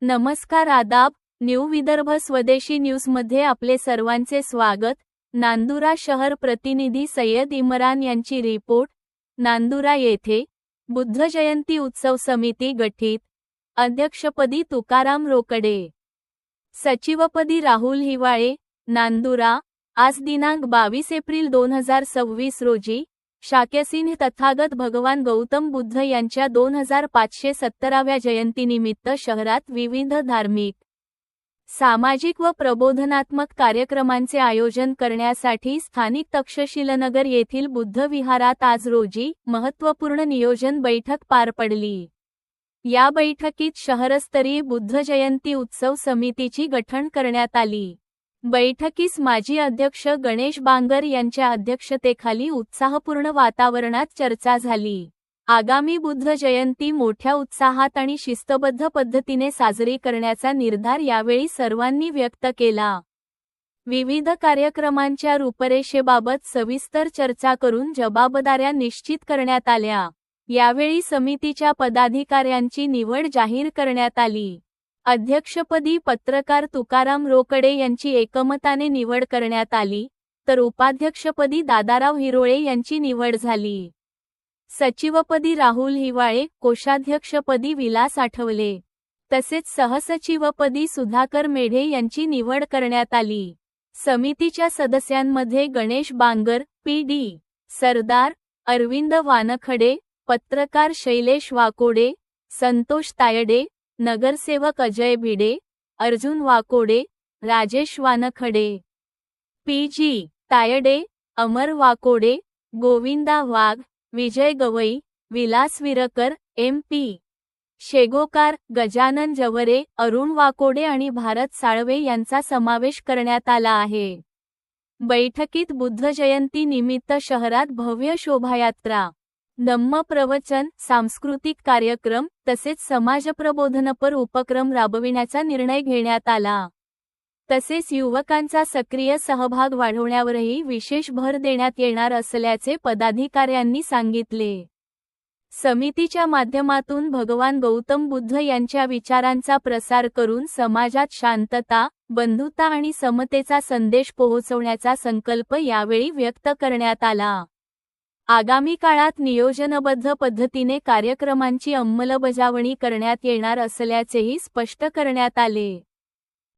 नमस्कार आदाब, न्यू विदर्भ स्वदेशी न्यूजमध्ये आपले सर्वांचे स्वागत। नांदुरा शहर प्रतिनिधी सय्यद इम्रान यांची रिपोर्ट। नांदुरा येथे बुद्ध जयंती उत्सव समिती गठीत, अध्यक्षपदी तुकाराम रोकडे, सचिवपदी राहुल हिवाळे। नांदुरा आज दिनांक 22 एप्रिल 2026 रोजी शाक्यसिंह तथागत भगवान गौतम बुद्ध यांच्या 2517व्या जयंतीनिमित्त शहरात विविध धार्मिक, सामाजिक व प्रबोधनात्मक कार्यक्रमांचे आयोजन करण्यासाठी स्थानिक तक्षशिलनगर येथील बुद्ध विहारात आज रोजी महत्त्वपूर्ण नियोजन बैठक पार पडली। या बैठकीत शहरस्तरीय बुद्ध जयंती उत्सव समितीची गठण करण्यात आली। बैठकीस माजी अध्यक्ष गणेश बांगर यांच्या अध्यक्षतेखाली उत्साहपूर्ण वातावरणात चर्चा झाली। आगामी बुद्ध जयंती मोठ्या उत्साहात आणि शिस्तबद्ध पद्धतीने साजरी करण्याचा निर्धार यावेळी सर्वांनी व्यक्त केला। विविध कार्यक्रमांच्या रूपरेषेबाबत सविस्तर चर्चा करून जबाबदाऱ्या निश्चित करण्यात आल्या। यावेळी समितीच्या पदाधिकाऱ्यांची निवड जाहीर करण्यात आली। अध्यक्षपदी पत्रकार तुकाराम रोकडे यांची एकमताने निवड करण्यात आली, तर उपाध्यक्षपदी दादाराव हिरोळे यांची निवड झाली। सचिवपदी राहुल हिवाळे, कोषाध्यक्षपदी विलास आठवले, तसेच सहसचिवपदी सुधाकर मेढे यांची निवड करण्यात आली। समितीच्या सदस्यांमध्ये गणेश बांगर, पी.डी. सरदार, अरविंद वानखडे, पत्रकार शैलेश वाकोडे, संतोष तायडे, नगरसेवक अजय भिडे, अर्जुन वाकोडे, राजेश वानखडे, पी.जी. तायडे, अमर वाकोडे, गोविंदा वाघ, विजय गवई, विलास विरकर, एम.पी. शेगोकार, गजानन जवरे, अरुण वाकोडे आणि भारत साळवे यांचा समावेश करण्यात आला आहे। बैठकीत बुद्ध जयंती निमित्त शहरात भव्य शोभायात्रा, धम्म प्रवचन, सांस्कृतिक कार्यक्रम तसेच समाजप्रबोधनपर उपक्रम राबविण्याचा निर्णय घेण्यात आला। तसेच युवकांचा सक्रिय सहभाग वाढवण्यावरही विशेष भर देण्यात येणार असल्याचे पदाधिकाऱ्यांनी सांगितले। समितीच्या माध्यमातून भगवान गौतम बुद्ध यांच्या विचारांचा प्रसार करून समाजात शांतता, बंधुता आणि समतेचा संदेश पोहोचवण्याचा संकल्प यावेळी व्यक्त करण्यात आला। आगामी काळात नियोजनबद्ध पद्धतीने कार्यक्रमांची अंमलबजावणी करण्यात येणार असल्याचेही स्पष्ट करण्यात आले।